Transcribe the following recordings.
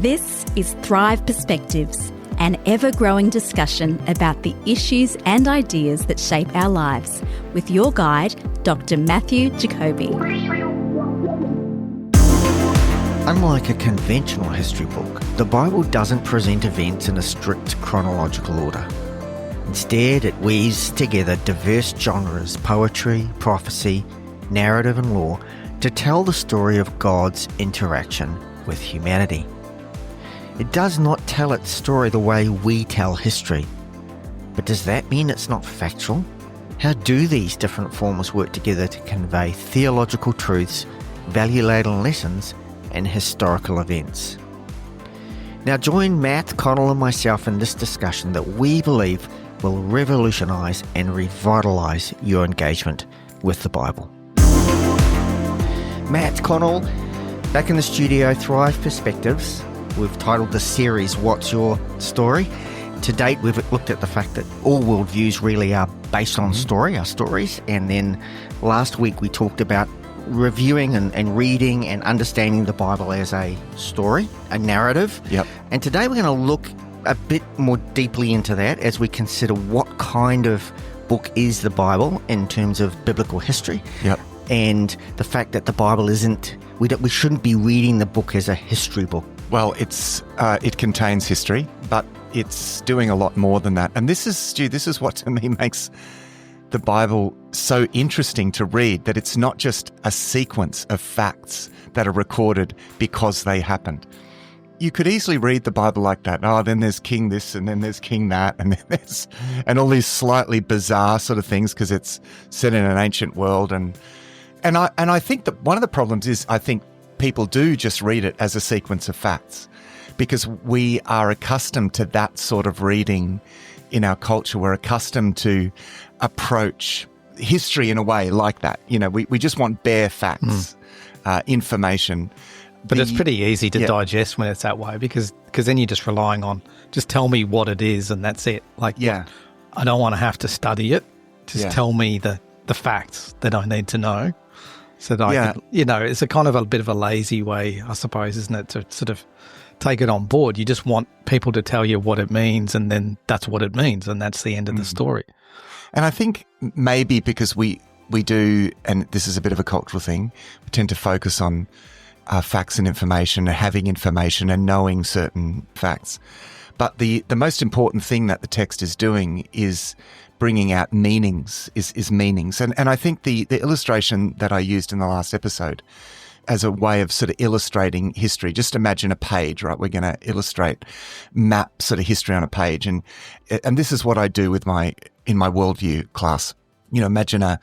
This is Thrive Perspectives, an ever-growing discussion about the issues and ideas that shape our lives, with your guide, Dr. Matthew Jacoby. Unlike a conventional history book, the Bible doesn't present events in a strict chronological order. Instead, it weaves together diverse genres, poetry, prophecy, narrative and law, to tell the story of God's interaction with humanity. It does not tell its story the way we tell history. But does that mean it's not factual? How do these different forms work together to convey theological truths, value-laden lessons, and historical events? Now join Matt, Connell and myself in this discussion that we believe will revolutionise and revitalise your engagement with the Bible. Matt, Connell, back in the studio, Thrive Perspectives. We've titled the series, What's Your Story? To date, we've looked at the fact that all worldviews really are based on story, our stories. And then last week we talked about reviewing and reading and understanding the Bible as a story, a narrative. Yep. And today we're going to look a bit more deeply into that as we consider what kind of book is the Bible in terms of biblical history. Yep. And the fact that the Bible we shouldn't be reading the book as a history book. Well, it contains history, but it's doing a lot more than that. And this is what to me makes the Bible so interesting to read, that it's not just a sequence of facts that are recorded because they happened. You could easily read the Bible like that. Oh, then there's king this, and then there's king that, and then there's all these slightly bizarre sort of things because it's set in an ancient world. And I think that one of the problems is I think people do just read it as a sequence of facts because we are accustomed to that sort of reading in our culture. We're accustomed to approach history in a way like that. You know, we just want bare facts, information. But it's pretty easy to digest when it's that way because then you're just relying on, just tell me what it is and that's it. Like, I don't want to have to study it. Just tell me the facts that I need to know. So that I can, it's a kind of a bit of a lazy way, I suppose, isn't it, to sort of take it on board. You just want people to tell you what it means, and then that's what it means, and that's the end of the story. And I think maybe because we do, and this is a bit of a cultural thing, we tend to focus on facts and information, and having information and knowing certain facts. But the most important thing that the text is doing is bringing out meanings, is meanings. And I think the illustration that I used in the last episode as a way of sort of illustrating history, just imagine a page, right? We're going to map sort of history on a page. And this is what I do in my worldview class. You know, imagine a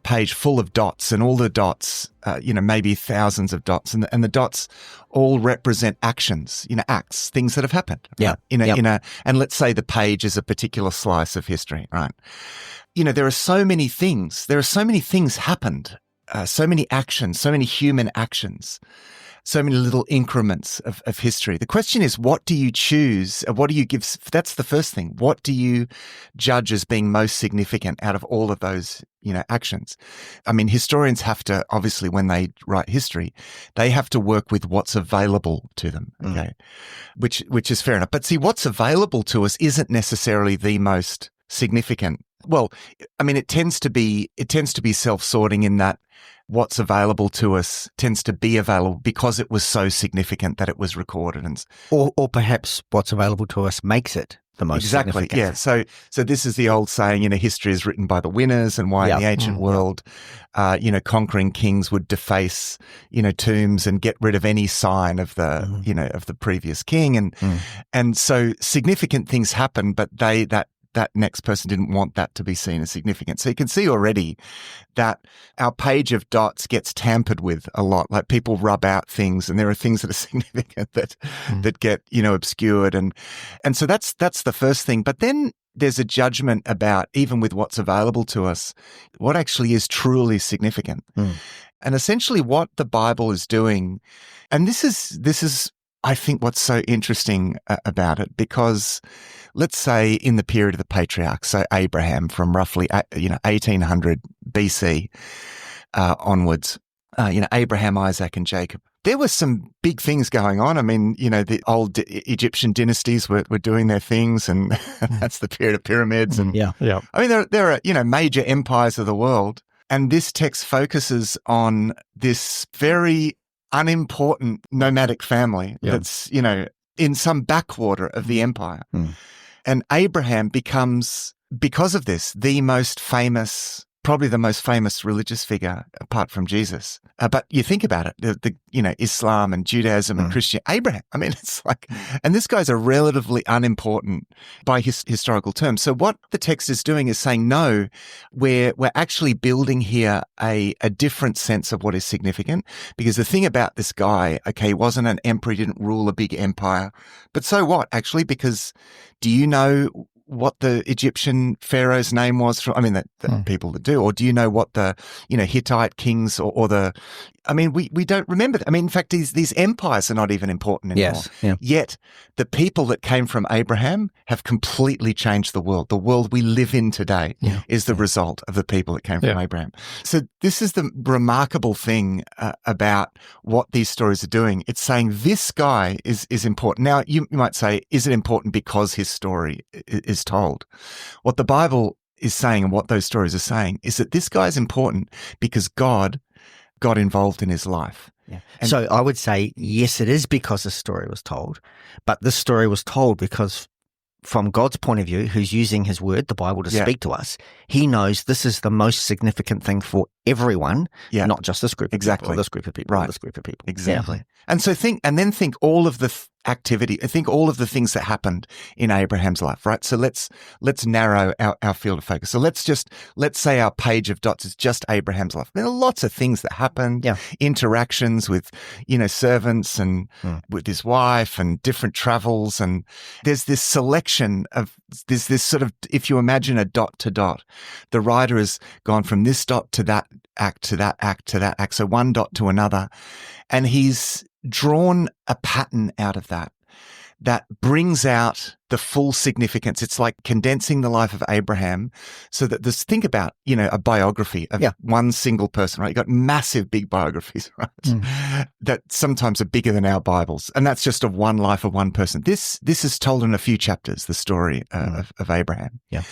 page full of dots, and all the dots, maybe thousands of dots, and the dots all represent actions, acts, things that have happened. Yeah. Right? And let's say the page is a particular slice of history, right? There are so many things. There are so many things happened, so many actions, so many human actions, so many little increments of history. The question is, what do you choose? What do you give? That's the first thing. What do you judge as being most significant out of all of those, actions? I mean, historians have to, obviously, when they write history, they have to work with what's available to them, okay? Which is fair enough. But see, what's available to us isn't necessarily the most significant. Well, I mean, it tends to be self-sorting in that what's available to us tends to be available because it was so significant that it was recorded. Or perhaps what's available to us makes it the most significant. Yeah. So this is the old saying, history is written by the winners, and why in the ancient world, conquering kings would deface, tombs and get rid of any sign of the, of the previous king. And so significant things happen, but that next person didn't want that to be seen as significant. So you can see already that our page of dots gets tampered with a lot. Like people rub out things, and there are things that are significant that get, obscured. And so that's the first thing. But then there's a judgment about, even with what's available to us, what actually is truly significant. And essentially what the Bible is doing, and this is I think what's so interesting about it, because let's say in the period of the patriarchs, so Abraham from roughly 1800 BC onwards, Abraham, Isaac, and Jacob. There were some big things going on. I mean, the old Egyptian dynasties were doing their things, and that's the period of pyramids. And yeah. I mean, there are major empires of the world, and this text focuses on this very unimportant nomadic family that's in some backwater of the empire, and Abraham becomes, because of this, probably the most famous religious figure apart from Jesus. But you think about it, the Islam and Judaism and Christianity, Abraham, I mean, it's like, and this guy's a relatively unimportant by historical terms. So what the text is doing is saying, no, we're actually building here a different sense of what is significant, because the thing about this guy, okay, he wasn't an emperor, he didn't rule a big empire, but so what, actually, because do you know what the Egyptian pharaoh's name was? The people that do, or do you know what the Hittite kings or the? I mean, we don't remember that. I mean, in fact, these empires are not even important anymore. Yes, yeah. Yet the people that came from Abraham have completely changed the world. The world we live in today is the result of the people that came from Abraham. So this is the remarkable thing about what these stories are doing. It's saying this guy is important. Now, you might say, is it important because his story is told? What the Bible is saying and what those stories are saying is that this guy is important because God got involved in his life. Yeah. So I would say, yes, it is because the story was told, but this story was told because from God's point of view, who's using his word, the Bible, to speak to us, he knows this is the most significant thing for everyone, not just this group of people, or this group of people, or this group of people. Exactly. Yeah. And so think all of the activity, I think all of the things that happened in Abraham's life, right? So let's narrow our field of focus. So let's say our page of dots is just Abraham's life. There are lots of things that happened, interactions with, servants and with his wife and different travels. And there's this selection of, there's this sort of, if you imagine a dot to dot, the writer has gone from this dot to that act to that act to that act. So one dot to another. And he's drawn a pattern out of that brings out the full significance. It's like condensing the life of Abraham so that think about, a biography of one single person, right? You've got massive big biographies, right? That sometimes are bigger than our Bibles. And that's just of one life of one person. This is told in a few chapters, the story of Abraham. Yeah.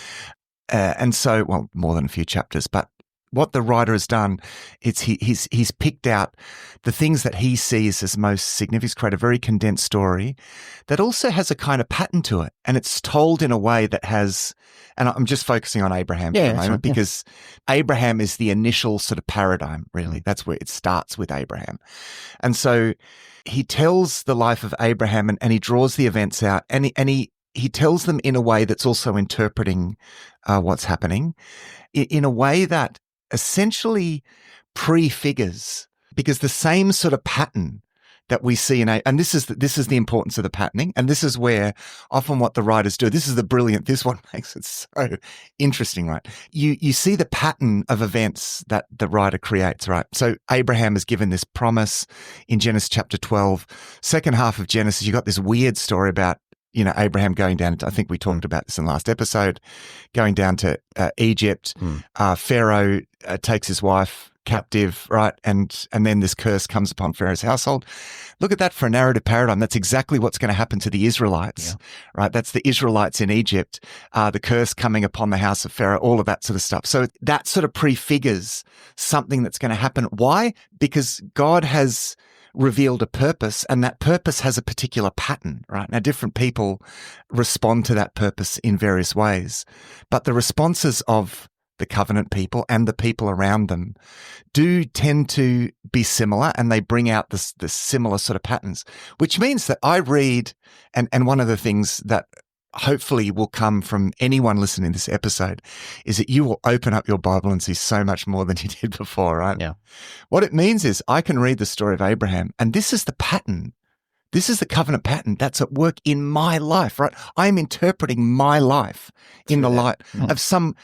And so, well, more than a few chapters, but what the writer has done is he's picked out the things that he sees as most significant, create a very condensed story that also has a kind of pattern to it. And it's told in a way that has, and I'm just focusing on Abraham for a moment because Abraham is the initial sort of paradigm, really. That's where it starts with Abraham. And so he tells the life of Abraham and he draws the events out and he tells them in a way that's also interpreting what's happening in a way that essentially prefigures, because the same sort of pattern that we see and this is the importance of the patterning, and this is where often what the writers do, this one makes it so interesting, right? You see the pattern of events that the writer creates, right? So Abraham is given this promise in Genesis chapter 12. Second half of Genesis, you got this weird story about Abraham going down to, I think we talked about this in the last episode, going down to Egypt. Pharaoh takes his wife captive, right? And then this curse comes upon Pharaoh's household. Look at that for a narrative paradigm. That's exactly what's going to happen to the Israelites, right? That's the Israelites in Egypt, the curse coming upon the house of Pharaoh, all of that sort of stuff. So that sort of prefigures something that's going to happen. Why? Because God has revealed a purpose, and that purpose has a particular pattern, right? Now, different people respond to that purpose in various ways, but the responses of the covenant people and the people around them do tend to be similar, and they bring out this similar sort of patterns, which means that I read, and one of the things that hopefully will come from anyone listening to this episode is that you will open up your Bible and see so much more than you did before, right? Yeah. What it means is I can read the story of Abraham, and this is the pattern. This is the covenant pattern that's at work in my life, right? I'm interpreting my life in the light of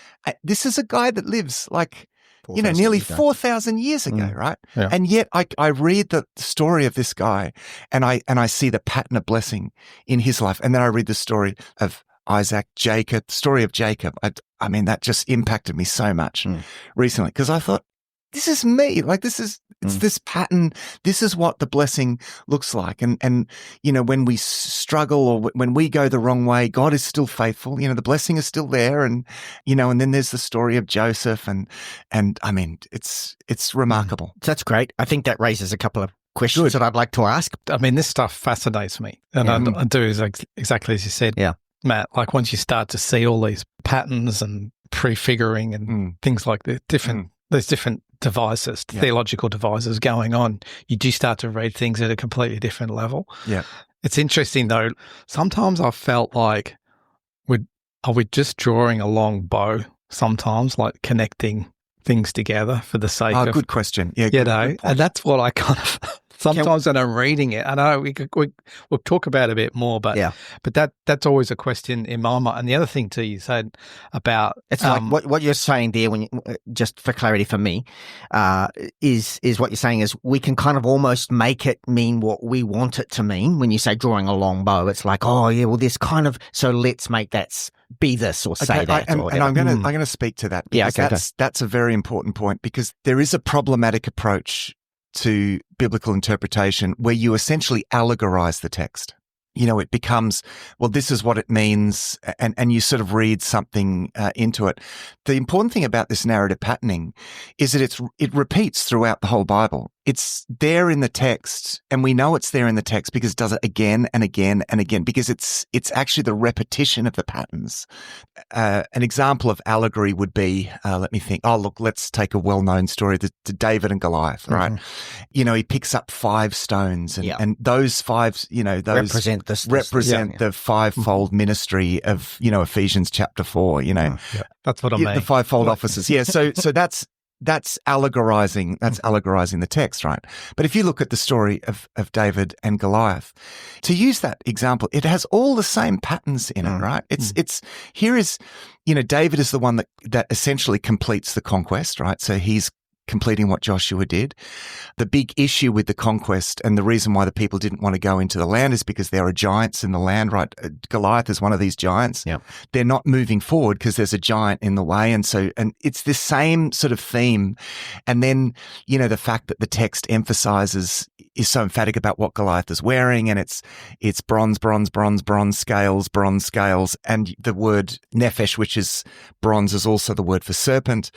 this is a guy that lives like, nearly 4,000 years ago, right? Yeah. And yet I read the story of this guy and I see the pattern of blessing in his life. And then I read the story of Isaac, Jacob, story of Jacob. I mean, that just impacted me so much recently because I thought, this is me. Like this is It's this pattern. This is what the blessing looks like. And, you know, when we struggle or when we go the wrong way, God is still faithful. You know, the blessing is still there. And, you know, and then there's the story of Joseph and I mean, it's remarkable. That's great. I think that raises a couple of questions that I'd like to ask. I mean, this stuff fascinates me. And I do exactly as you said, Matt, like once you start to see all these patterns and prefiguring and things like that, there's different devices, theological devices going on, you do start to read things at a completely different level. Yeah. It's interesting though, sometimes I felt like are we just drawing a long bow sometimes, like connecting things together for the sake of... good question. Yeah, you know, and that's what I kind of... Sometimes when I'm reading it, I know we'll talk about it a bit more, but that's always a question in my mind. And the other thing too, you said about it's like what you're saying there. When just for clarity for me, is what you're saying is we can kind of almost make it mean what we want it to mean. When you say drawing a long bow, it's like, oh yeah, well this kind of, so let's make that be this or say that. And I'm going to speak to that. Because that's a very important point, because there is a problematic approach to biblical interpretation where you essentially allegorize the text. You know, it becomes, well, this is what it means, and you sort of read something into it. The important thing about this narrative patterning is that it repeats throughout the whole Bible. It's there in the text, and we know it's there in the text because it does it again and again and again, because it's actually the repetition of the patterns. An example of allegory would be, let me think. Oh, look, let's take a well-known story, the David and Goliath, right? You know, he picks up 5 stones, and those 5, you know, those represent the fivefold ministry of, you know, Ephesians chapter 4. You know, that's what I mean. The fivefold offices. Yeah, so that's allegorizing. That's allegorizing the text, right? But if you look at the story of David and Goliath, to use that example, it has all the same patterns in it, right? It's here is, you know, David is the one that essentially completes the conquest, right? So he's completing what Joshua did. The big issue with the conquest, and the reason why the people didn't want to go into the land, is because there are giants in the land, right? Goliath is one of these giants. Yep. They're not moving forward because there's a giant in the way. And it's this same sort of theme. And then, you know, the fact that the text is so emphatic about what Goliath is wearing, and it's bronze scales, and the word nephesh, which is bronze, is also the word for serpent.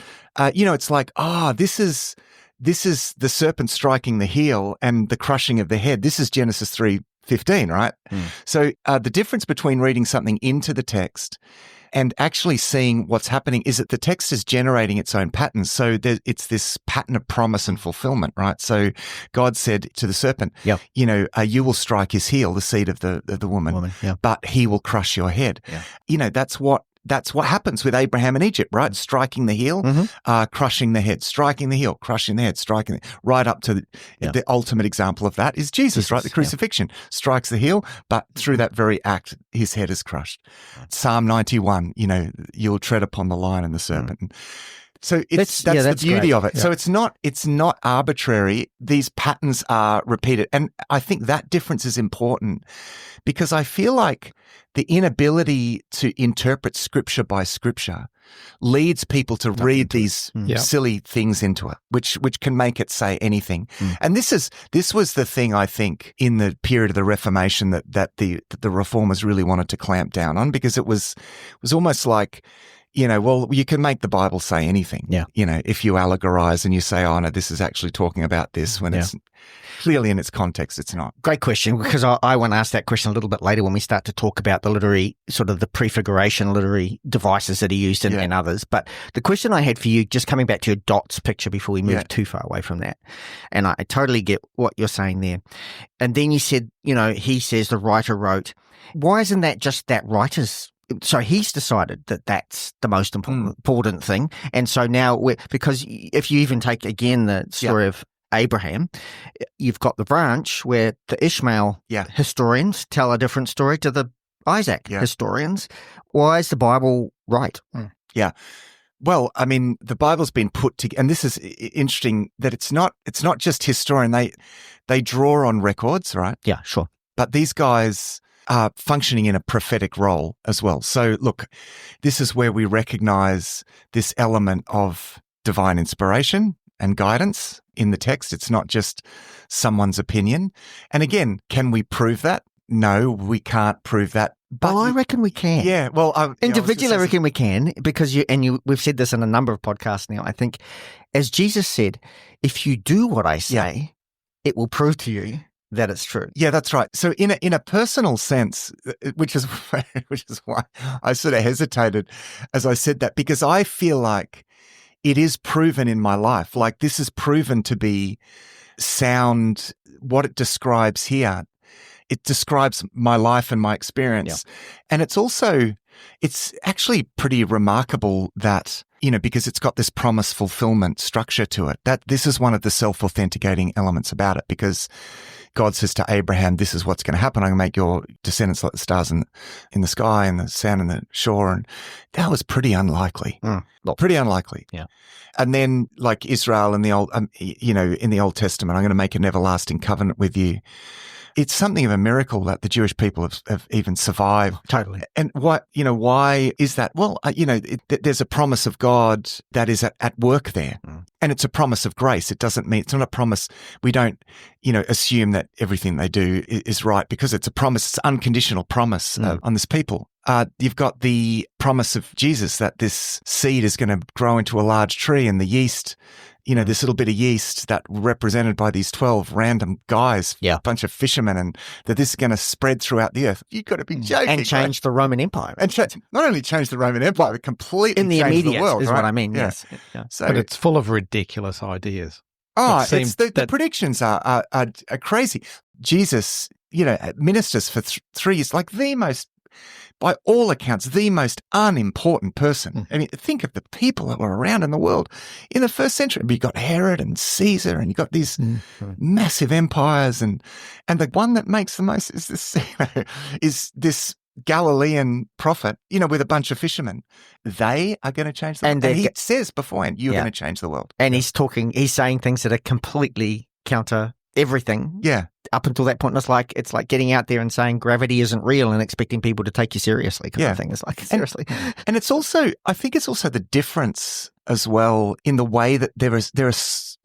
You know, it's like, this is the serpent striking the heel and the crushing of the head. This is Genesis 3:15, right? So the difference between reading something into the text and actually seeing what's happening is that the text is generating its own patterns. So it's this pattern of promise and fulfillment, right? So God said to the serpent, you know, you will strike his heel, the seed of the woman, but he will crush your head. Yeah. You know, that's what happens with Abraham in Egypt, right? Striking the heel, crushing the head, striking the heel, crushing the head, right up to the ultimate example of that is Jesus, right? The crucifixion strikes the heel, but through that very act, his head is crushed. Psalm 91, you know, you'll tread upon the lion and the serpent. So that's the beauty of it. Yeah. So it's not arbitrary. These patterns are repeated. And I think that difference is important, because I feel like the inability to interpret scripture by scripture leads people to read these silly things into it, which can make it say anything. And this was the thing, I think, in the period of the Reformation that the reformers really wanted to clamp down on, because it was almost like, you know, well, you can make the Bible say anything. Yeah. You know, if you allegorize and you say, oh, no, this is actually talking about this, when it's clearly in its context, it's not. Great question, because I want to ask that question a little bit later when we start to talk about the literary, sort of the prefiguration literary devices that are used and others. But the question I had for you, just coming back to your dots picture before we move too far away from that, and I totally get what you're saying there. And then you said, you know, he says the writer wrote. Why isn't that just that writer's? So he's decided that that's the most important thing. And so now, because if you even take again the story of Abraham, you've got the branch where the Ishmael historians tell a different story to the Isaac historians. Why is the Bible right? Yeah. Well, I mean, the Bible's been put together, and this is interesting that it's not just historian. They draw on records, right? Yeah, sure. But these guys are functioning in a prophetic role as well. So look, this is where we recognize this element of divine inspiration and guidance in the text. It's not just someone's opinion. And again, can we prove that? No, we can't prove that. But I reckon we can. Yeah, well, individually, I reckon we can, because we've said this in a number of podcasts now. I think, as Jesus said, if you do what I say, it will prove to you that it's true. Yeah, that's right. So in a personal sense, which is why I sort of hesitated as I said that, because I feel like it is proven in my life. Like, this is proven to be sound. What it describes here, it describes my life and my experience. Yeah. And it's actually pretty remarkable that, because it's got this promise fulfillment structure to it, that this is one of the self-authenticating elements about it, because God says to Abraham, this is what's going to happen. I'm going to make your descendants like the stars in the sky and the sand and the shore. And that was pretty unlikely. Pretty unlikely. Yeah. And then, like Israel in the old, in the Old Testament, I'm going to make an everlasting covenant with you. It's something of a miracle that the Jewish people have even survived. Totally. And why is that? Well, there's a promise of God that is at work there. And it's a promise of grace. It doesn't mean, it's not a promise. We don't, assume that everything they do is right, because it's a promise. It's an unconditional promise on this people. You've got the promise of Jesus that this seed is going to grow into a large tree, and the yeast, this little bit of yeast that represented by these 12 random guys, a bunch of fishermen, and that this is going to spread throughout the earth. You've got to be joking. And change the Roman Empire. And not only change the Roman Empire, but completely in the change immediate the world. Is right? what I mean, yeah. yes. Yeah. So, but it's full of ridiculous ideas. Oh, the predictions are crazy. Jesus, ministers for 3 years, like the most, by all accounts, the most unimportant person. I mean, think of the people that were around in the world in the first century. You've got Herod and Caesar, and you've got these massive empires, and the one that makes the most is this Galilean prophet, with a bunch of fishermen. They are going to change the world. And he says beforehand, you're going to change the world. And he's saying things that are completely counter everything. Yeah. Up until that point, it's like getting out there and saying gravity isn't real and expecting people to take you seriously kind of thing. It's like, seriously. And it's also, I think it's also the difference as well in the way that there are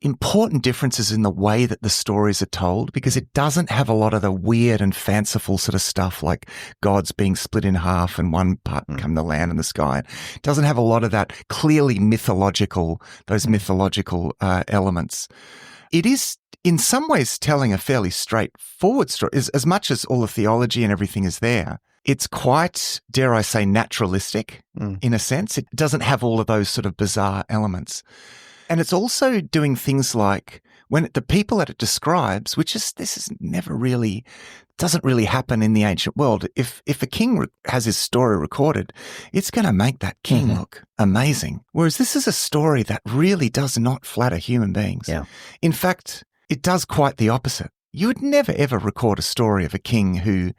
important differences in the way that the stories are told, because it doesn't have a lot of the weird and fanciful sort of stuff like God's being split in half and one part become the land and the sky. It doesn't have a lot of that clearly mythological elements. It is in some ways telling a fairly straightforward story, as much as all the theology and everything is there. It's quite, dare I say, naturalistic in a sense. It doesn't have all of those sort of bizarre elements. And it's also doing things like when the people that it describes, doesn't really happen in the ancient world. If a king has his story recorded, it's going to make that king look amazing. Whereas this is a story that really does not flatter human beings. Yeah. In fact, it does quite the opposite. You would never, ever record a story of a king who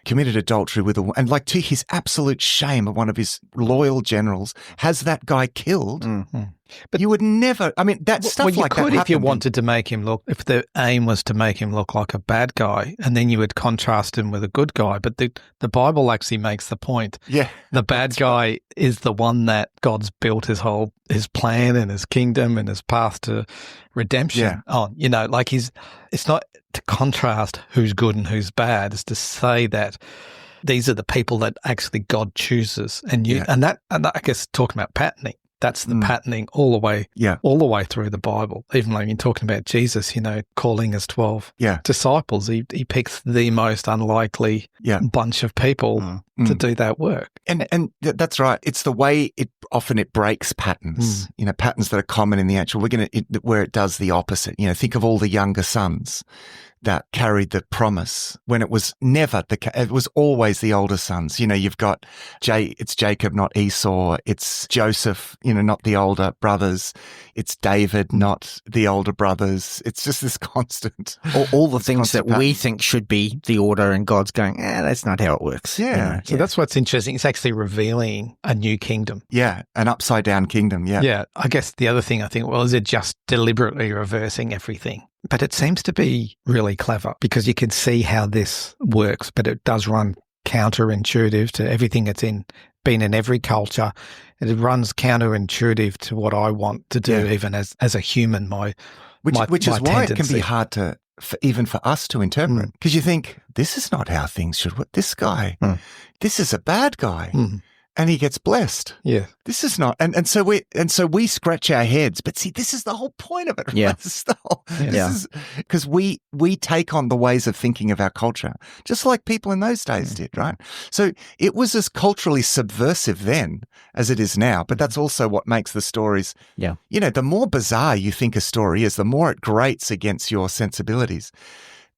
committed adultery with and like to his absolute shame of one of his loyal generals, has that guy killed. But you would never, I mean, that stuff like that. If you wanted to make him look, if the aim was to make him look like a bad guy, and then you would contrast him with a good guy. But the Bible actually makes the point. Yeah. The bad guy is the one that God's built his plan and his kingdom and his path to redemption on. It's not to contrast who's good and who's bad. It's to say that these are the people that actually God chooses. And I guess talking about patterning. That's the patterning all the way through the Bible. Even when you're talking about Jesus, calling his 12 disciples, he picks the most unlikely bunch of people to do that work. And that's right. It's the way it breaks patterns. Patterns that are common in the ancient. Where it does the opposite. Think of all the younger sons that carried the promise when it was never it was always the older sons. You've got it's Jacob, not Esau. It's Joseph, not the older brothers. It's David, not the older brothers. It's just this constant. All the things that we think should be the order, and God's going, that's not how it works. Yeah. So that's what's interesting. It's actually revealing a new kingdom. Yeah. An upside down kingdom. Yeah. Yeah. I guess the other thing I think, is it just deliberately reversing everything? But it seems to be really clever because you can see how this works, but it does run counterintuitive to everything that's been in every culture. It runs counterintuitive to what I want to do, even as a human. Which is why it can be hard even for us to interpret, because you think, this is not how things should work. This guy, this is a bad guy. And he gets blessed. Yeah. This is not, and so we scratch our heads. But see, this is the whole point of it. Right? Yeah. This is because we take on the ways of thinking of our culture, just like people in those days did, right? So it was as culturally subversive then as it is now. But that's also what makes the stories. Yeah. You know, the more bizarre you think a story is, the more it grates against your sensibilities.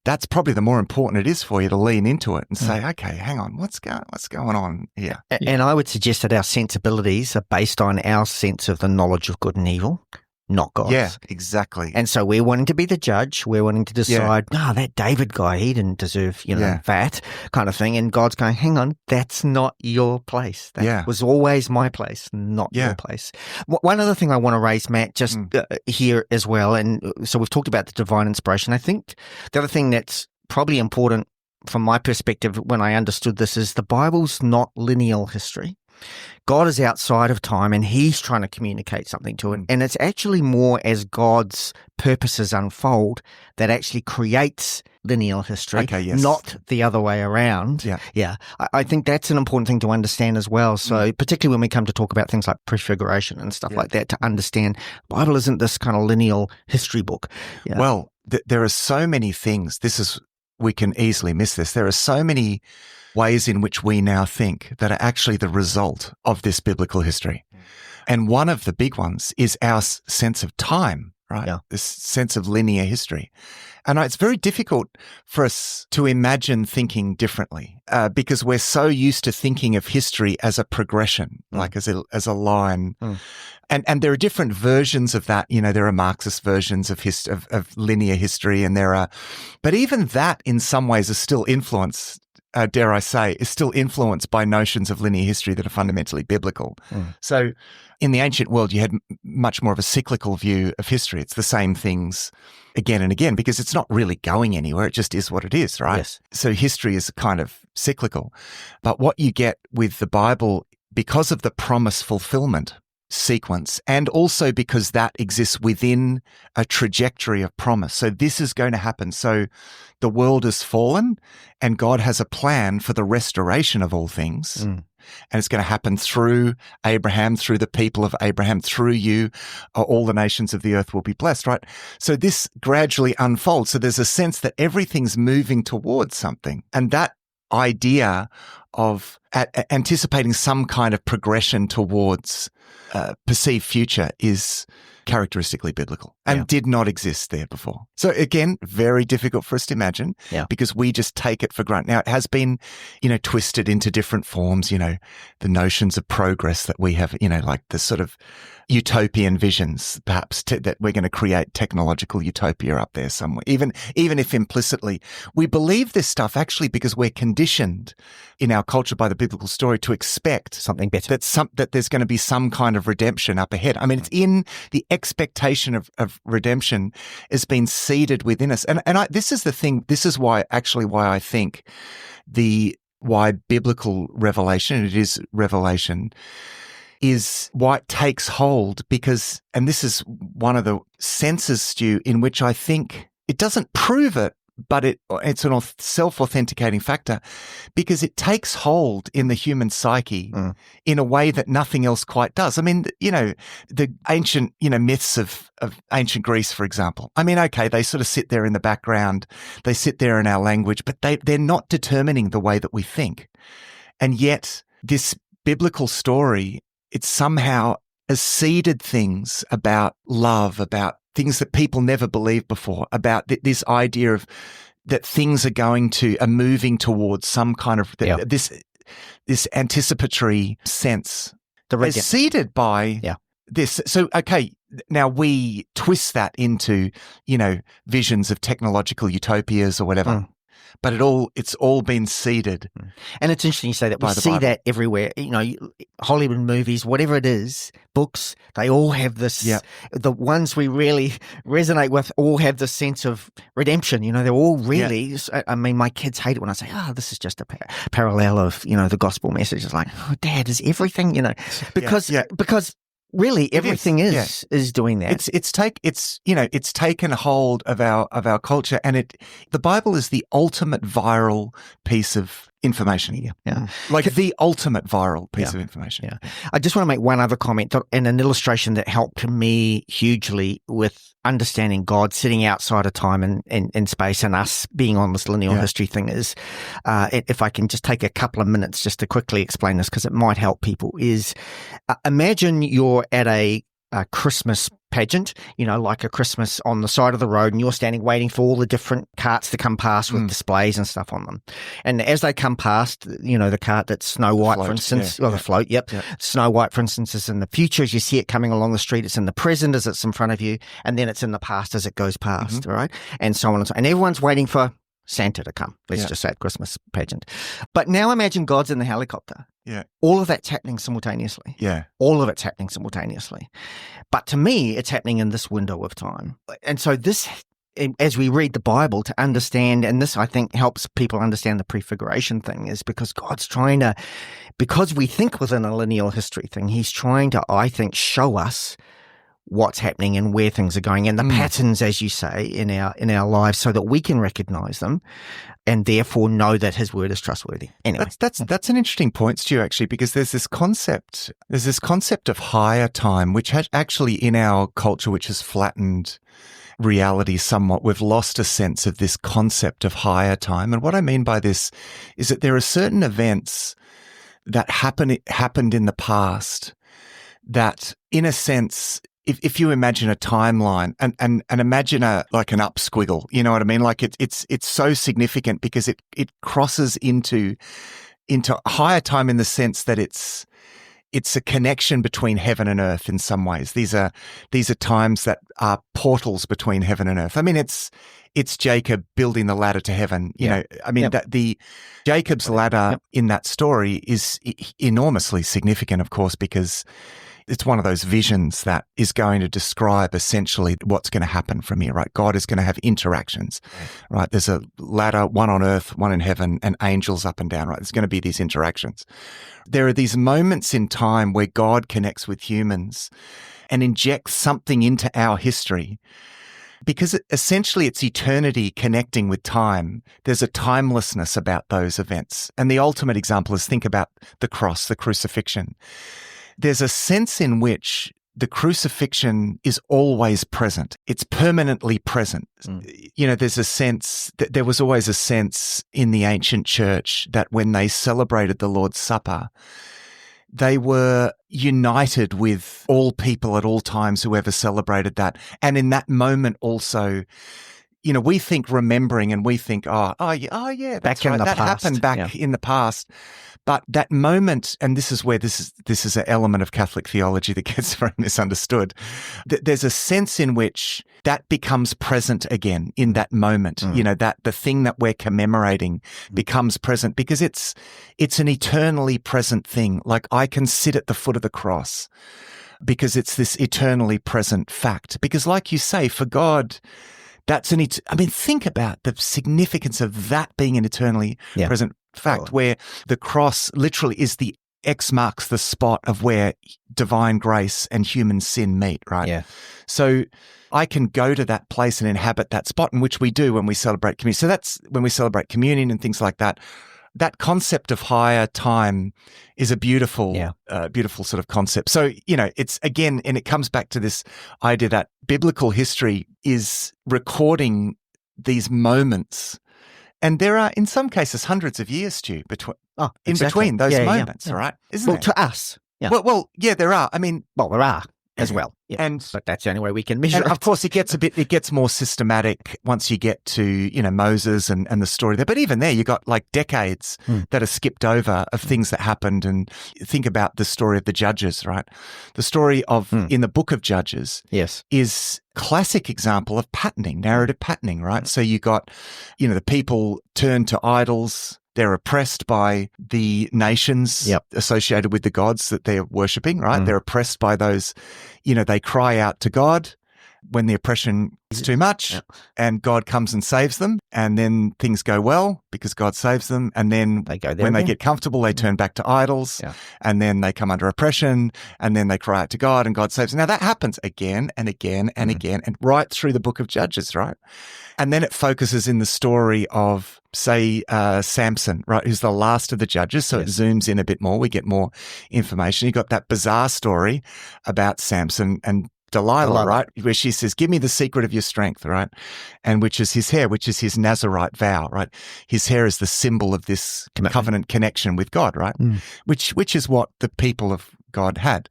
That's probably the more important it is for you to lean into it and say, okay, hang on, what's going on here? And I would suggest that our sensibilities are based on our sense of the knowledge of good and evil, not God's. Yeah, exactly. And so we're wanting to be the judge. We're wanting to decide, that David guy, he didn't deserve, that kind of thing. And God's going, hang on, that's not your place. That was always my place, not your place. One other thing I want to raise, Matt, just here as well. And so we've talked about the divine inspiration. I think the other thing that's probably important from my perspective when I understood this is the Bible's not lineal history. God is outside of time and he's trying to communicate something to it. And it's actually more as God's purposes unfold that actually creates lineal history, not the other way around. Yeah. I think that's an important thing to understand as well. So particularly when we come to talk about things like prefiguration and stuff like that, to understand the Bible isn't this kind of lineal history book. Yeah. Well, there are so many things. We can easily miss this. There are so many ways in which we now think that are actually the result of this biblical history. And one of the big ones is our sense of time, right? Yeah. This sense of linear history. And it's very difficult for us to imagine thinking differently because we're so used to thinking of history as a progression, like as a line. And there are different versions of that. You know, there are Marxist versions of linear history, and but even that in some ways is still influenced. Dare I say, is still influenced by notions of linear history that are fundamentally biblical. So in the ancient world, you had much more of a cyclical view of history. It's the same things again and again because it's not really going anywhere. It just is what it is, right? Yes. So history is kind of cyclical. But what you get with the Bible, because of the promise fulfillment sequence, and also because that exists within a trajectory of promise. So this is going to happen. So the world has fallen and God has a plan for the restoration of all things. And it's going to happen through Abraham, through the people of Abraham, through you, all the nations of the earth will be blessed, right? So this gradually unfolds. So there's a sense that everything's moving towards something. And that idea of anticipating some kind of progression towards perceived future is characteristically biblical and did not exist there before. So again, very difficult for us to imagine because we just take it for granted. Now, it has been, twisted into different forms, the notions of progress that we have, like the sort of utopian visions, perhaps, that we're going to create technological utopia up there somewhere, even if implicitly we believe this stuff actually because we're conditioned in our culture by the biblical story to expect something better, that there's going to be some kind of redemption up ahead. I mean, it's in the expectation of redemption has been seeded within us. And this is the thing, this is why I think why biblical revelation, it is revelation, is why it takes hold because, and this is one of the senses, Stu, in which I think it doesn't prove it, but it's an self-authenticating factor because it takes hold in the human psyche in a way that nothing else quite does. I mean, the ancient, myths of ancient Greece, for example. I mean, okay, they sort of sit there in the background. They sit there in our language, but they're not determining the way that we think. And yet this biblical story, it somehow has seeded things about love, about things that people never believed before, about this idea of that things are moving towards some kind of this anticipatory sense. It's seeded by this. So, okay, now we twist that into, visions of technological utopias or whatever. But it's all been seeded. And it's interesting you say that. We see that everywhere. Hollywood movies, whatever it is, books, they all have this, the ones we really resonate with all have this sense of redemption. They're all really, I mean, my kids hate it when I say, this is just a parallel of, the gospel message. It's like, Dad, is everything, because Really, everything is doing that. It's taken hold of our culture, and the Bible is the ultimate viral piece of information. Yeah. Like the ultimate viral piece of information. Yeah. I just want to make one other comment and an illustration that helped me hugely with understanding God sitting outside of time and space and us being on this lineal history thing is, if I can just take a couple of minutes just to quickly explain this because it might help people, is imagine you're at a Christmas pageant, like a Christmas on the side of the road, and you're standing waiting for all the different carts to come past with displays and stuff on them. And as they come past, the cart that's Snow White, for instance, the float, Snow White, for instance, is in the future as you see it coming along the street. It's in the present as it's in front of you, and then it's in the past as it goes past, right? And so on and so on. And everyone's waiting for Santa to come. Let's just say at Christmas pageant. But now imagine God's in the helicopter. Yeah. All of that's happening simultaneously. Yeah. All of it's happening simultaneously. But to me, it's happening in this window of time. And so this, as we read the Bible to understand, and this I think helps people understand the prefiguration thing, is because God's trying to, because we think within a lineal history thing, he's trying to, I think, show us what's happening and where things are going and the patterns, as you say, in our lives so that we can recognize them and therefore know that his word is trustworthy. Anyway. That's an interesting point, Stu, actually, because there's this concept of higher time, which actually in our culture, which has flattened reality somewhat, we've lost a sense of this concept of higher time. And what I mean by this is that there are certain events that happened in the past that, in a sense, if you imagine a timeline and imagine like an up squiggle, you know what I mean? Like it's so significant because it crosses into higher time in the sense that it's a connection between heaven and earth in some ways. These are times that are portals between heaven and earth. I mean, it's Jacob building the ladder to heaven. You know, I mean, that the Jacob's ladder in that story is enormously significant, of course, because it's one of those visions that is going to describe essentially what's going to happen from here, right? God is going to have interactions, right? There's a ladder, one on earth, one in heaven, and angels up and down, right? There's going to be these interactions. There are these moments in time where God connects with humans and injects something into our history because essentially it's eternity connecting with time. There's a timelessness about those events. And the ultimate example is think about the cross, the crucifixion. There's a sense in which the crucifixion is always present. It's permanently present. You know, there's a sense that there was always a sense in the ancient church that when they celebrated the Lord's Supper, they were united with all people at all times who ever celebrated that. And in that moment also, you know, we think remembering and we think, oh yeah, that's right. That happened back in the past. But that moment, and this is where this is an element of Catholic theology that gets very misunderstood. There's a sense in which that becomes present again in that moment. You know, that the thing that we're commemorating becomes present because it's an eternally present thing. Like I can sit at the foot of the cross because it's this eternally present fact. Because like you say, for God, that's think about the significance of that being an eternally present fact, where the cross literally is the X marks the spot of where divine grace and human sin meet, right? Yeah. So I can go to that place and inhabit that spot, in which we do when we celebrate communion. So that's when we celebrate communion and things like that. That concept of higher time is a beautiful, beautiful sort of concept. So, you know, it's again, and it comes back to this idea that biblical history is recording these moments. And there are, in some cases, hundreds of years, Stu, between those moments, right? Isn't there? To us. Yeah. Well, yeah, there are. I mean, there are as well. Yeah. But that's the only way we can measure it. Of course, it gets more systematic once you get to, you know, Moses and the story there. But even there, you got like decades that are skipped over of things that happened. And think about the story of the Judges, right? The story of in the book of Judges is classic example of patterning, narrative patterning, right? So you got, you know, the people turn to idols. They're oppressed by the nations associated with the gods that they're worshipping, right? They're oppressed by those, you know, they cry out to God when the oppression is too much and God comes and saves them, and then things go well because God saves them, and then they get comfortable, they turn back to idols, and then they come under oppression, and then they cry out to God and God saves them. Now that happens again and again and again, and right through the book of Judges, right? And then it focuses in the story of, say, Samson, right, who's the last of the judges. So it zooms in a bit more. We get more information. You got that bizarre story about Samson and Delilah, right, where she says, give me the secret of your strength, right? And which is his hair, which is his Nazirite vow, right? His hair is the symbol of this covenant connection with God, right? Which is what the people of God had.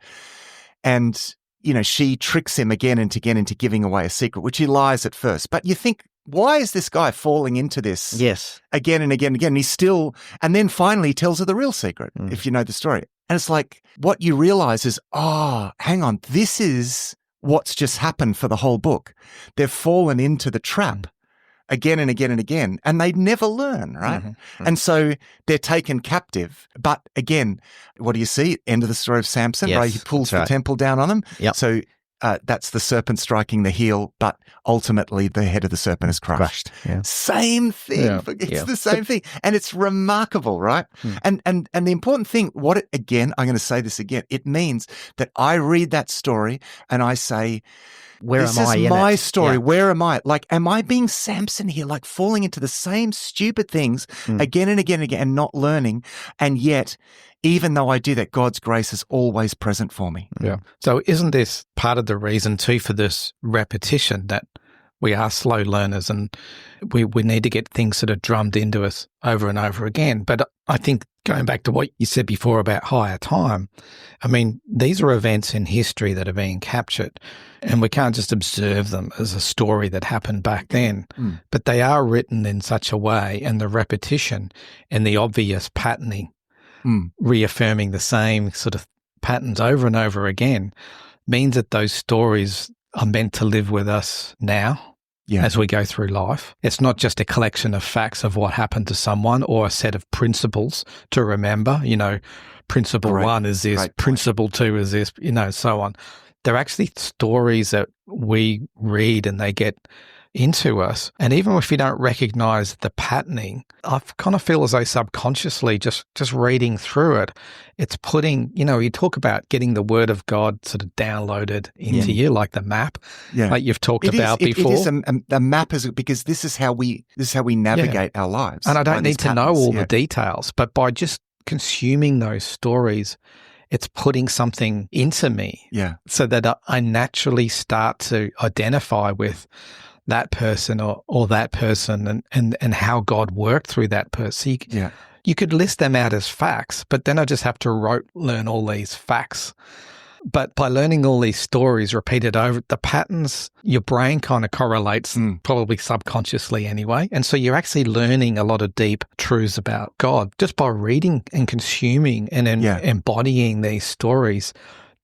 And, you know, she tricks him again and again into giving away a secret, which he lies at first. But you think, why is this guy falling into this again and again and again? He's still, and then finally he tells her the real secret, if you know the story. And it's like, what you realize is, oh, hang on, this is what's just happened for the whole book. They've fallen into the trap again and again and again, and they never learn, right? And so they're taken captive. But again, what do you see? End of the story of Samson, right? He pulls the temple down on them. So that's the serpent striking the heel, but ultimately the head of the serpent is crushed. Same thing. It's the same thing. And it's remarkable, right? And the important thing, again, I'm going to say this again, it means that I read that story and I say, this is my story. Where am I? Like, am I being Samson here, like falling into the same stupid things again and again and again and not learning? And yet, even though I do that, God's grace is always present for me. So isn't this part of the reason too for this repetition, that we are slow learners and we need to get things sort of drummed into us over and over again? But I think going back to what you said before about higher time, I mean, these are events in history that are being captured, and we can't just observe them as a story that happened back then, but they are written in such a way, and the repetition and the obvious patterning, reaffirming the same sort of patterns over and over again, means that those stories are meant to live with us now as we go through life. It's not just a collection of facts of what happened to someone or a set of principles to remember, you know, principle one is this, principle two is this, you know, so on. They're actually stories that we read and they get into us. And even if you don't recognize the patterning, I kind of feel as though subconsciously just reading through it, it's putting, you know, you talk about getting the word of God sort of downloaded into you, like the map, like you've talked about before. It is a map, because this is how we navigate our lives. And I don't need to know all the details, but by just consuming those stories, it's putting something into me so that I naturally start to identify with that person or that person and how God worked through that person. You could list them out as facts, but then I just have to learn all these facts. But by learning all these stories repeated over, the patterns, your brain kind of correlates, probably subconsciously anyway. And so you're actually learning a lot of deep truths about God just by reading and consuming and embodying these stories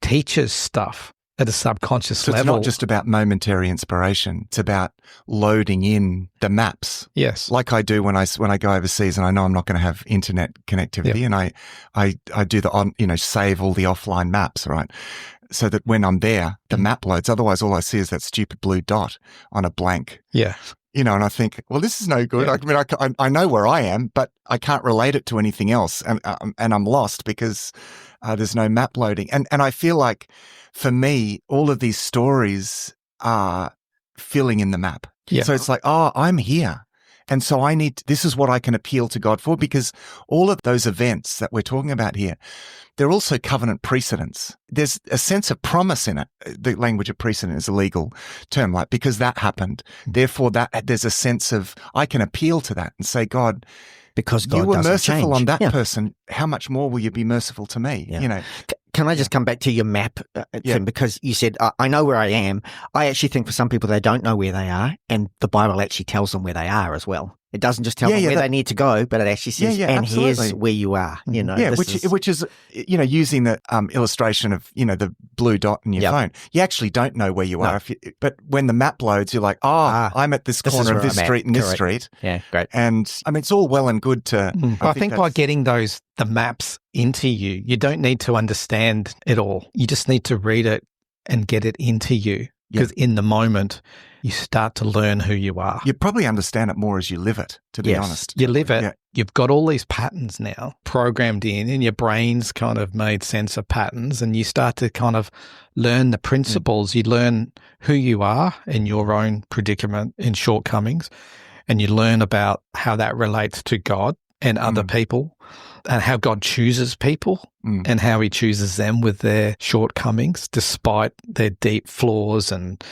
teaches stuff at a subconscious level. It's not just about momentary inspiration. It's about loading in the maps. Yes. Like I do when I go overseas and I know I'm not going to have internet connectivity, and I do save all the offline maps, right? So that when I'm there, the map loads. Otherwise, all I see is that stupid blue dot on a blank. You know, and I think, well, this is no good. I mean, I know where I am, but I can't relate it to anything else, and I'm lost because there's no map loading. And I feel like, for me, all of these stories are filling in the map. So it's like, oh, I'm here. And so this is what I can appeal to God for, because all of those events that we're talking about here, they're also covenant precedents. There's a sense of promise in it. The language of precedent is a legal term, like, because that happened. Therefore, there's a sense of, I can appeal to that and say, God, because God you were merciful change. on that person, how much more will you be merciful to me? You know. Can I just come back to your map thing? Because you said, I know where I am. I actually think for some people, they don't know where they are, and the Bible actually tells them where they are as well. It doesn't just tell them where they need to go, but it actually says, here's where you are. You know, which is you know, using the illustration of, you know, the blue dot in your phone. You actually don't know where you are, but when the map loads, you're like, I'm at this corner of this street and this street. Yeah, great. And I mean, it's all well and good to. I think by getting the maps into you, you don't need to understand it all. You just need to read it and get it into you. because in the moment, you start to learn who you are. You probably understand it more as you live it, to be honest. You live it. Yeah. You've got all these patterns now programmed in, and your brain's kind of made sense of patterns, and you start to kind of learn the principles. You learn who you are in your own predicament and shortcomings, and you learn about how that relates to God and other people, and how God chooses people and how he chooses them with their shortcomings despite their deep flaws. And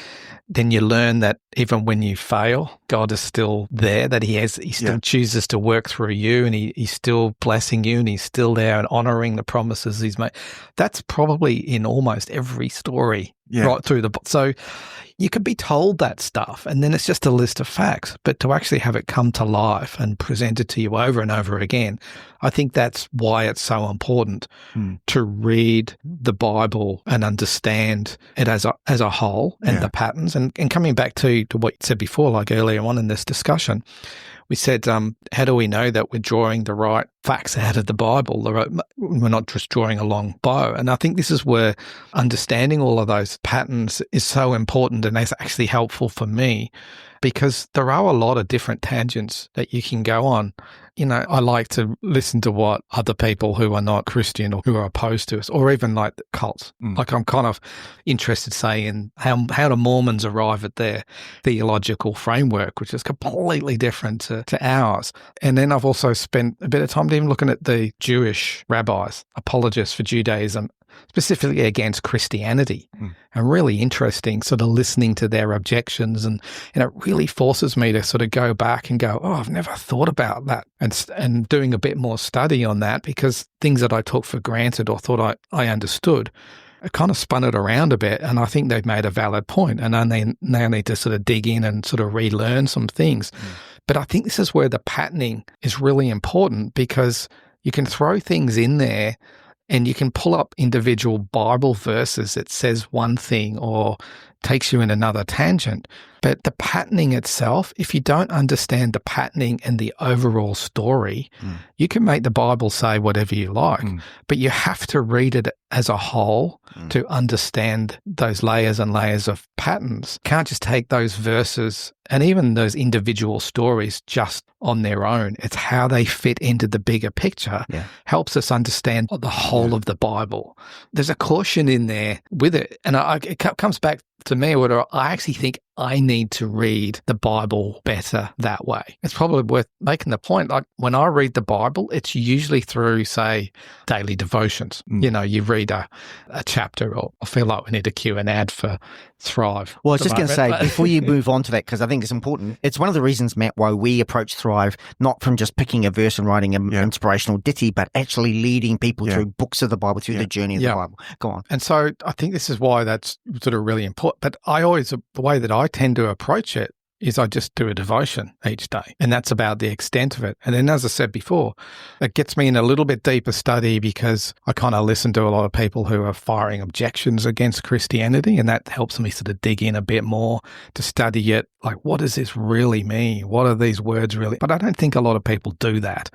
then you learn that even when you fail, God is still there, that he still chooses to work through you, and he's still blessing you, and he's still there and honoring the promises he's made. That's probably in almost every story right through the book. So you could be told that stuff, and then it's just a list of facts. But to actually have it come to life and presented to you over and over again, I think that's why it's so important to read the Bible and understand it as a whole and the patterns. And coming back to what you said before, like earlier on in this discussion, we said, how do we know that we're drawing the right facts out of the Bible? We're not just drawing a long bow. And I think this is where understanding all of those patterns is so important, and it's actually helpful for me, because there are a lot of different tangents that you can go on. You know, I like to listen to what other people who are not Christian or who are opposed to us, or even like cults. Like, I'm kind of interested, say, in how do Mormons arrive at their theological framework, which is completely different to ours. And then I've also spent a bit of time even looking at the Jewish rabbis, apologists for Judaism, specifically against Christianity, and really interesting sort of listening to their objections. And it really forces me to sort of go back and go, oh, I've never thought about that, and doing a bit more study on that, because things that I took for granted or thought I understood, I kind of spun it around a bit, and I think they've made a valid point, and I now need to sort of dig in and sort of relearn some things. But I think this is where the patterning is really important, because you can throw things in there and you can pull up individual Bible verses that says one thing or takes you in another tangent. But the patterning itself, if you don't understand the patterning and the overall story, you can make the Bible say whatever you like, but you have to read it as a whole to understand those layers and layers of patterns. Can't just take those verses and even those individual stories just on their own. It's how they fit into the bigger picture helps us understand the whole of the Bible. There's a caution in there with it. And it comes back to me, where I actually think I need to read the Bible better that way. It's probably worth making the point. Like, when I read the Bible, it's usually through, say, daily devotions. You know, you read a chapter, or I feel like we need to cue an ad for Thrive. Well, I was just going to say, before you move on to that, because I think it's important, it's one of the reasons, Matt, why we approach Thrive, not from just picking a verse and writing an inspirational ditty, but actually leading people through books of the Bible, through the journey of the Bible. Go on. And so I think this is why that's sort of really important. But the way that I tend to approach it is I just do a devotion each day, and that's about the extent of it. And then, as I said before, it gets me in a little bit deeper study, because I kind of listen to a lot of people who are firing objections against Christianity, and that helps me sort of dig in a bit more to study it. Like, what does this really mean? What are these words really? But I don't think a lot of people do that.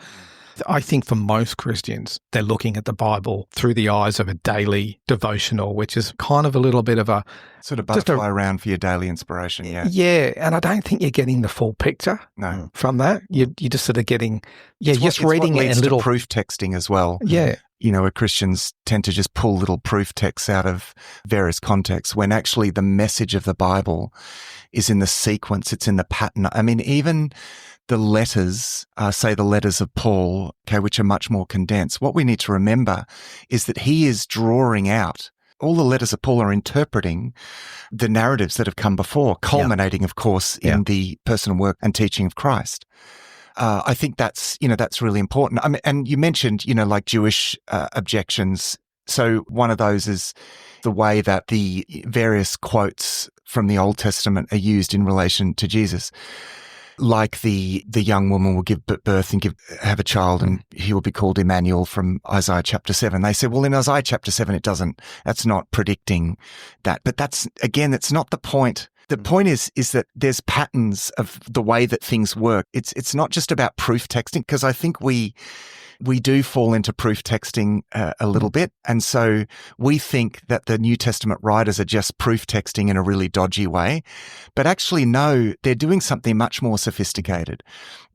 I think for most Christians, they're looking at the Bible through the eyes of a daily devotional, which is kind of a little bit of a sort of butterfly around for your daily inspiration. Yeah, and I don't think you're getting the full picture from that. You're just sort of getting, just reading it in little proof texting as well. Yeah. You know, where Christians tend to just pull little proof texts out of various contexts, when actually the message of the Bible is in the sequence, it's in the pattern. I mean, even the letters, say the letters of Paul, which are much more condensed, what we need to remember is that he is drawing out, all the letters of Paul are interpreting the narratives that have come before, culminating, of course, in the personal work and teaching of Christ. I think that's really important. I mean, and you mentioned, like Jewish objections. So one of those is the way that the various quotes from the Old Testament are used in relation to Jesus. Like the young woman will give birth and have a child, and he will be called Emmanuel from Isaiah chapter 7. They said, well, in Isaiah chapter 7, that's not predicting that. But that's not the point. The point is that there's patterns of the way that things work. It's not just about proof texting, because I think we we do fall into proof texting a little bit. And so we think that the New Testament writers are just proof texting in a really dodgy way. But actually, no, they're doing something much more sophisticated.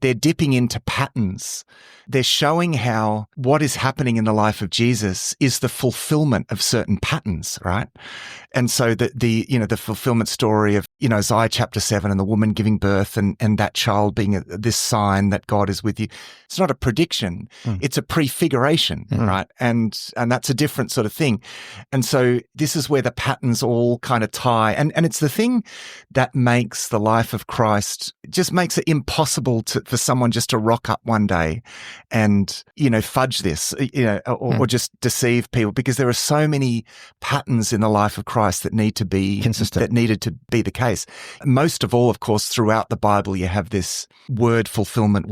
They're dipping into patterns. They're showing how what is happening in the life of Jesus is the fulfillment of certain patterns, right? And so the fulfillment story of, Isaiah chapter 7 and the woman giving birth and that child being this sign that God is with you. It's not a prediction. It's a prefiguration, right? And that's a different sort of thing. And so this is where the patterns all kind of tie. And it's the thing that makes the life of Christ, just makes it impossible for someone just to rock up one day and, fudge this, or just deceive people, because there are so many patterns in the life of Christ that need to be consistent, that needed to be the case. Most of all, of course, throughout the Bible, you have this word fulfillment,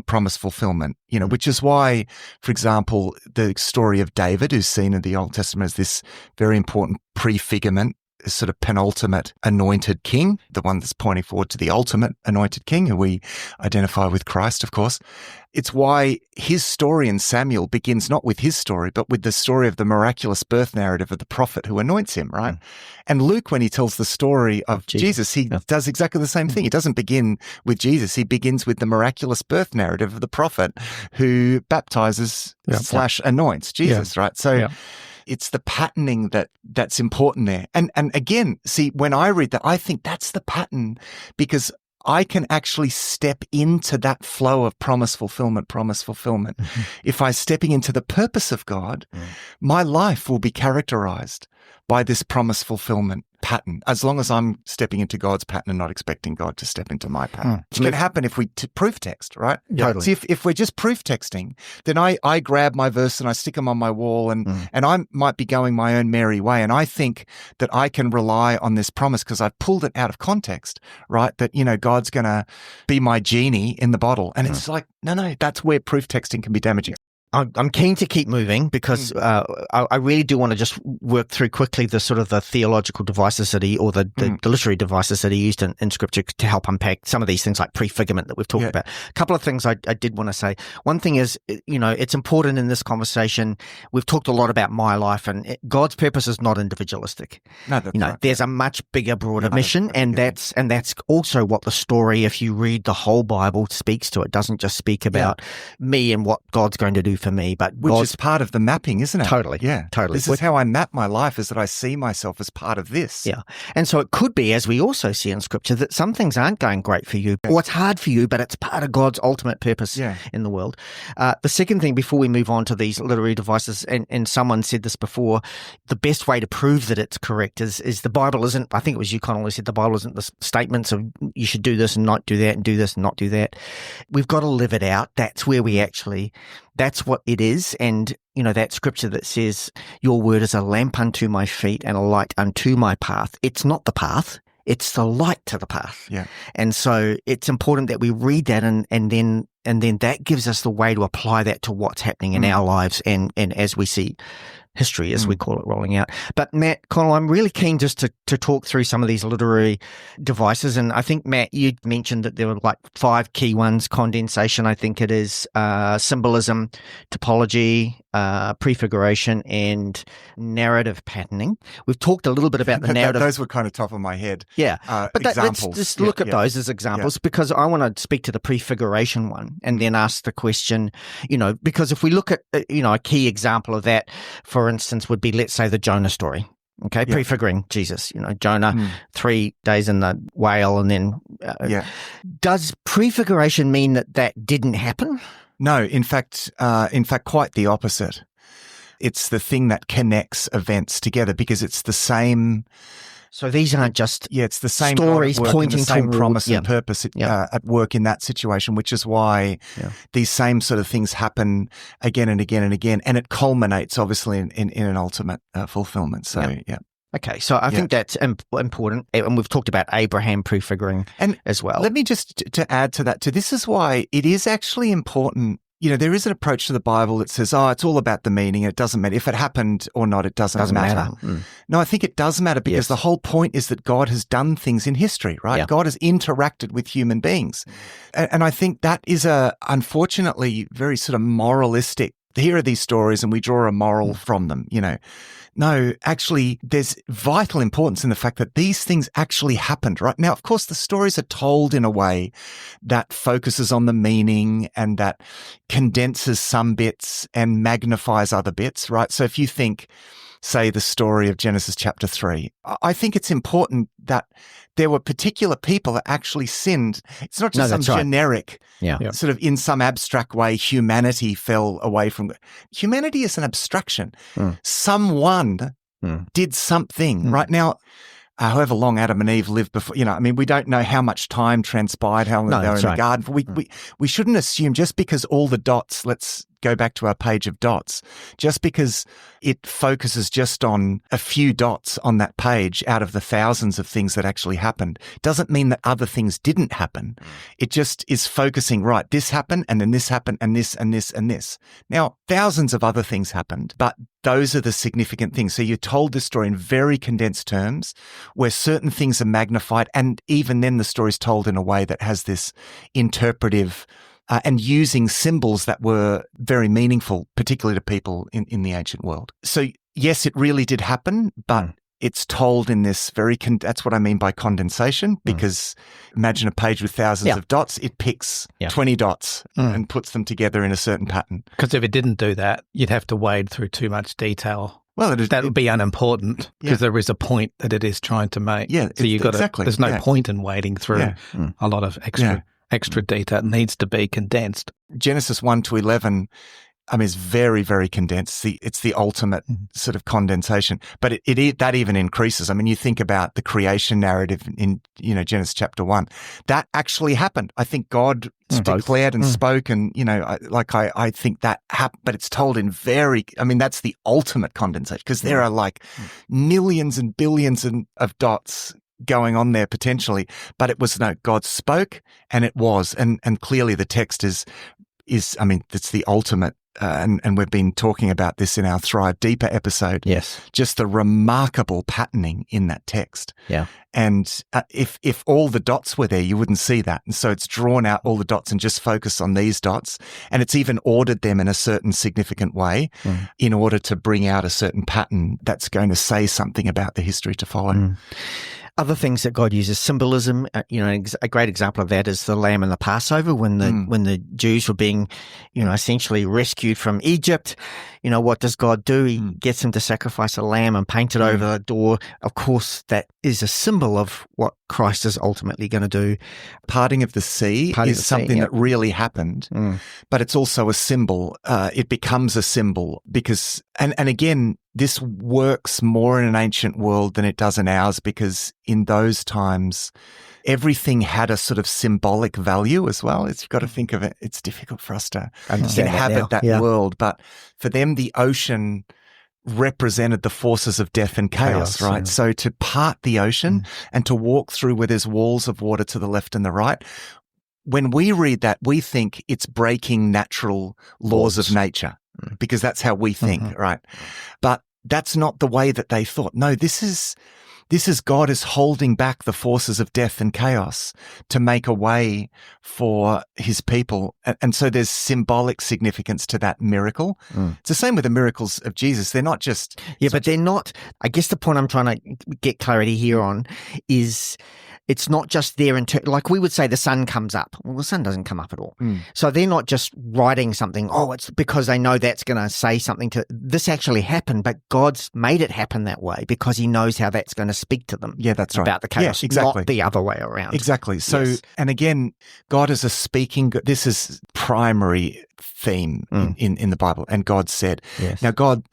promise fulfillment, which is why, for example, the story of David, who's seen in the Old Testament as this very important prefigurement, sort of penultimate anointed king, the one that's pointing forward to the ultimate anointed king, who we identify with Christ, of course. It's why his story in Samuel begins not with his story, but with the story of the miraculous birth narrative of the prophet who anoints him, right? And Luke, when he tells the story of Jesus, he does exactly the same thing. He doesn't begin with Jesus. He begins with the miraculous birth narrative of the prophet who baptizes / anoints Jesus, right? So it's the patterning that's important there. And again, see, when I read that, I think that's the pattern, because I can actually step into that flow of promise fulfillment. If I'm stepping into the purpose of God, my life will be characterized by this promise fulfillment pattern, as long as I'm stepping into God's pattern and not expecting God to step into my pattern. Which can happen if we proof text, right? Totally. See, if we're just proof texting, then I grab my verse and I stick them on my wall, and I might be going my own merry way, and I think that I can rely on this promise because I've pulled it out of context, right? That, God's going to be my genie in the bottle. And it's like, no, that's where proof texting can be damaging. I'm keen to keep moving because I really do want to just work through quickly the sort of the theological devices that the literary devices that are used in Scripture to help unpack some of these things like prefigurement that we've talked about. A couple of things I did want to say. One thing is, it's important in this conversation. We've talked a lot about my life, and God's purpose is not individualistic. No, that's right. There's a much bigger, broader mission, and that's also what the story, if you read the whole Bible, speaks to. It doesn't just speak about me and what God's going to do for me, but which is part of the mapping, isn't it? Totally. Yeah. Totally. This is how I map my life, is that I see myself as part of this. Yeah. And so it could be, as we also see in Scripture, that some things aren't going great for you, or it's hard for you, but it's part of God's ultimate purpose in the world. The second thing, before we move on to these literary devices, and someone said this before, the best way to prove that it's correct is the Bible isn't, I think it was you, Connolly, said the Bible isn't the statements of you should do this and not do that and do this and not do that. We've got to live it out. That's where that's what it is. And, that scripture that says, your word is a lamp unto my feet and a light unto my path. It's not the path. It's the light to the path. Yeah. And so it's important that we read that and then that gives us the way to apply that to what's happening in our lives and as we see history, as we call it, rolling out. But Matt, Connell, I'm really keen just to talk through some of these literary devices. And I think, Matt, you mentioned that there were like 5 key ones: condensation, I think it is, symbolism, typology, prefiguration, and narrative patterning. We've talked a little bit about the narrative. Those were kind of top of my head. Yeah. But examples. Let's just look at those as examples, because I want to speak to the prefiguration one and then ask the question, because if we look at, a key example of that, for instance, would be, let's say, the Jonah story. Okay, prefiguring Jesus. Jonah, 3 days in the whale, and then. Does prefiguration mean that didn't happen? No, in fact, quite the opposite. It's the thing that connects events together, because it's the same. So these aren't just it's the same stories pointing the same toward, promise and purpose at work in that situation, which is why these same sort of things happen again and again and again, and it culminates obviously in an ultimate fulfillment. So Okay, so I think that's important, and we've talked about Abraham prefiguring as well. Let me just to add to that too. This is why it is actually important there is an approach to the Bible that says, it's all about the meaning. It doesn't matter. If it happened or not, it doesn't matter. No, I think it does matter because the whole point is that God has done things in history, right? Yeah. God has interacted with human beings. And I think that is unfortunately, very sort of moralistic. Here are these stories and we draw a moral from them, No, actually, there's vital importance in the fact that these things actually happened, right? Now, of course, the stories are told in a way that focuses on the meaning and that condenses some bits and magnifies other bits, right? So if you think, say, the story of Genesis chapter 3, I think it's important that there were particular people that actually sinned. It's not just some generic, sort of in some abstract way, humanity fell away from God. Humanity is an abstraction. Someone did something. Right now, however long Adam and Eve lived before, we don't know how much time transpired, how long they were in the garden. We shouldn't assume just because all the dots, let's go back to our page of dots, just because it focuses just on a few dots on that page out of the thousands of things that actually happened, doesn't mean that other things didn't happen. It just is focusing, right, this happened and then this happened and this and this and this. Now, thousands of other things happened, but those are the significant things. So you're told this story in very condensed terms where certain things are magnified, and even then the story is told in a way that has this interpretive and using symbols that were very meaningful, particularly to people in the ancient world. So yes, it really did happen, but it's told in this that's what I mean by condensation, because imagine a page with thousands of dots. It picks 20 dots and puts them together in a certain pattern. Because if it didn't do that, you'd have to wade through too much detail. Well, that would be unimportant because there is a point that it is trying to make. Yeah, so you've got there's no point in wading through a lot of extra data. It needs to be condensed. Genesis 1 to 11, is very, very condensed. It's the ultimate sort of condensation. But that even increases. You think about the creation narrative in Genesis chapter 1. That actually happened. I think God declared and spoke, and I think that happened. But it's told in that's the ultimate condensation, because there are like millions and billions of dots going on there potentially, but it was God spoke and it was, and clearly the text is it's the ultimate, and we've been talking about this in our Thrive Deeper episode. Yes, just the remarkable patterning in that text. Yeah, and if all the dots were there, you wouldn't see that, and so it's drawn out all the dots and just focus on these dots, and it's even ordered them in a certain significant way in order to bring out a certain pattern that's going to say something about the history to follow. Other things that God uses, symbolism, a great example of that is the lamb and the Passover when the Jews were being, essentially rescued from Egypt. What does God do? He gets them to sacrifice a lamb and paint it over the door. Of course, that is a symbol of what Christ is ultimately going to do. Parting of the sea is something that really happened, but it's also a symbol. It becomes a symbol because, and again, this works more in an ancient world than it does in ours, because in those times, everything had a sort of symbolic value as well. You've got to think of it. It's difficult for us to inhabit that world, but for them, the ocean represented the forces of death and chaos, right? So to part the ocean and to walk through where there's walls of water to the left and the right, when we read that, we think it's breaking natural laws of nature, because that's how we think, right? But that's not the way that they thought. No, this is God is holding back the forces of death and chaos to make a way for his people. And so there's symbolic significance to that miracle. It's the same with the miracles of Jesus. They're not just... but they're not... I guess the point I'm trying to get clarity here on is... It's not just there, like we would say the sun comes up. Well, the sun doesn't come up at all. So they're not just writing something, it's because they know that's going to say something to... This actually happened, but God's made it happen that way because he knows how that's going to speak to them. Yeah, that's right. About the chaos, exactly. Not the other way around. Exactly. So, and again, God is a speaking... This is primary theme in the Bible, and God said. Yes. Now, God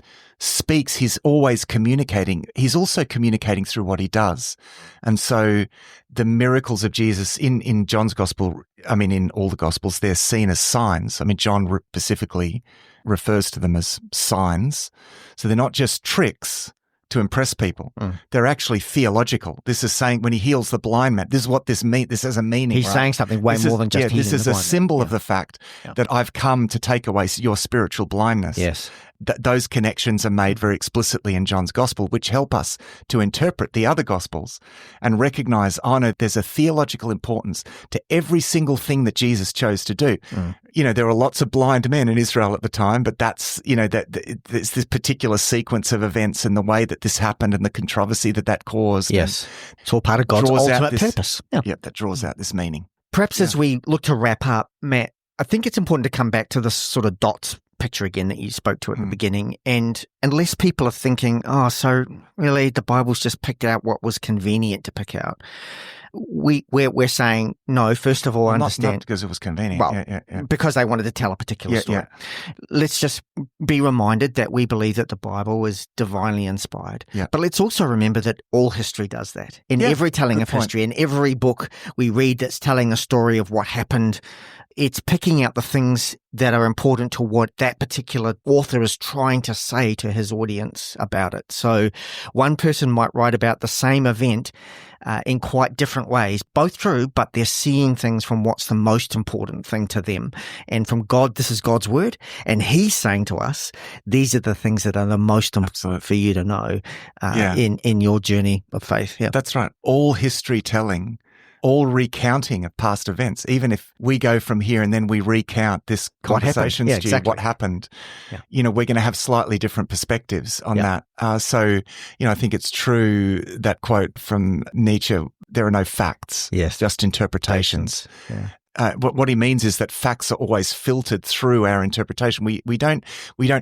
speaks, he's always communicating. He's also communicating through what he does. And so the miracles of Jesus in John's gospel, in all the gospels, they're seen as signs. John specifically refers to them as signs. So they're not just tricks, to impress people. They're actually theological. This is saying when he heals the blind man, this is what this means. This has a meaning. He's saying something way more than just healing this is the a blind symbol man. of the fact that I've come to take away your spiritual blindness. Yes. Those connections are made very explicitly in John's gospel, which help us to interpret the other gospels and recognize, there's a theological importance to every single thing that Jesus chose to do. There were lots of blind men in Israel at the time, but that's, there's this particular sequence of events and the way that this happened and the controversy that caused. Yes. It's all part of God's ultimate purpose. That draws out this meaning. Perhaps as we look to wrap up, Matt, I think it's important to come back to this sort of dots picture again that you spoke to at the beginning. And unless people are thinking, so really the Bible's just picked out what was convenient to pick out, we're saying, no, first of all, understand. Not because it was convenient. Well, because they wanted to tell a particular story. Let's just be reminded that we believe that the Bible is divinely inspired. But let's also remember that all history does that. In every telling of history, in every book we read that's telling a story of what happened, it's picking out the things that are important to what that particular author is trying to say to his audience about it. So one person might write about the same event in quite different ways, both true, but they're seeing things from what's the most important thing to them. And from God, this is God's word. And he's saying to us, these are the things that are the most important for you to know in your journey of faith. Yeah, that's right. All history telling, all recounting of past events, even if we go from here and then we recount this conversation, what happened, we're going to have slightly different perspectives on that. So, I think it's true, that quote from Nietzsche, there are no facts, just interpretations. What he means is that facts are always filtered through our interpretation. We don't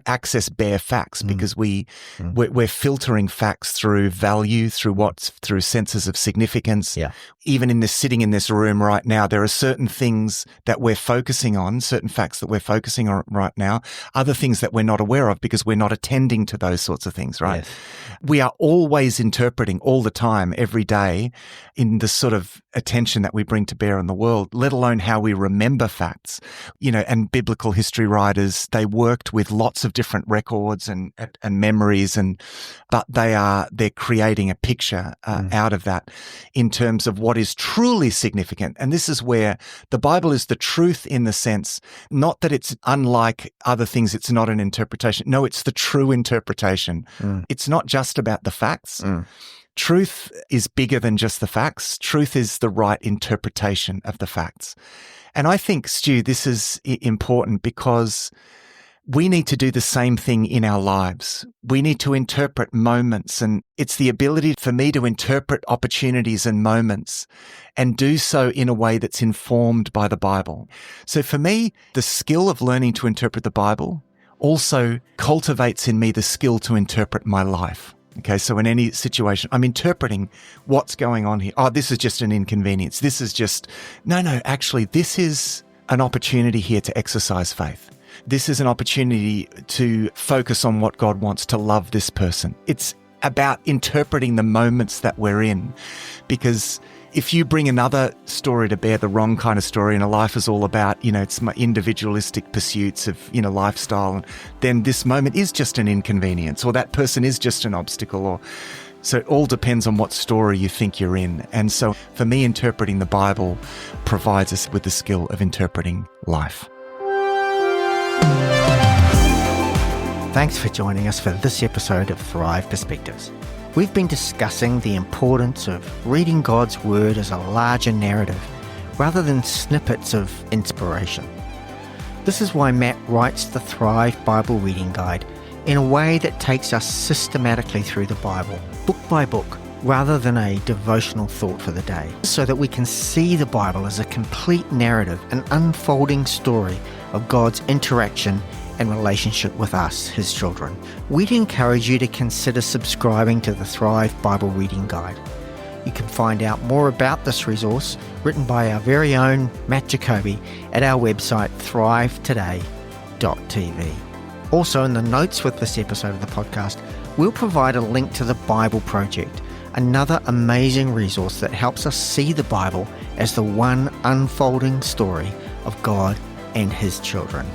access bare facts because we're filtering facts through value, through senses of significance. Even in sitting in this room right now, there are certain things that we're focusing on, certain facts that we're focusing on right now, other things that we're not aware of because we're not attending to those sorts of things, right? We are always interpreting all the time, every day, in the sort of attention that we bring to bear in the world, let alone how we remember facts. And biblical history writers, they worked with lots of different records and memories, but they're creating a picture out of that in terms of what is truly significant. And this is where the Bible is the truth, in the sense, not that it's unlike other things, it's not an interpretation. No, it's the true interpretation. It's not just about the facts. Truth is bigger than just the facts. Truth is the right interpretation of the facts. And I think, Stu, this is important because we need to do the same thing in our lives. We need to interpret moments, and it's the ability for me to interpret opportunities and moments and do so in a way that's informed by the Bible. So for me, the skill of learning to interpret the Bible also cultivates in me the skill to interpret my life. Okay, so in any situation, I'm interpreting what's going on here. This is just an inconvenience. This is just, actually, this is an opportunity here to exercise faith. This is an opportunity to focus on what God wants, to love this person. It's about interpreting the moments that we're in, because if you bring another story to bear, the wrong kind of story, and a life is all about, it's my individualistic pursuits of, lifestyle, then this moment is just an inconvenience, or that person is just an obstacle, so it all depends on what story you think you're in. And so for me, interpreting the Bible provides us with the skill of interpreting life. Thanks for joining us for this episode of Thrive Perspectives. We've been discussing the importance of reading God's Word as a larger narrative rather than snippets of inspiration. This is why Matt writes the Thrive Bible Reading Guide in a way that takes us systematically through the Bible, book by book, rather than a devotional thought for the day, so that we can see the Bible as a complete narrative, an unfolding story of God's interaction and relationship with us, his children. We'd encourage you to consider subscribing to the Thrive Bible Reading Guide. You can find out more about this resource, written by our very own Matt Jacoby, at our website thrivetoday.tv. Also, in the notes with this episode of the podcast, we'll provide a link to the Bible Project, another amazing resource that helps us see the Bible as the one unfolding story of God and his children.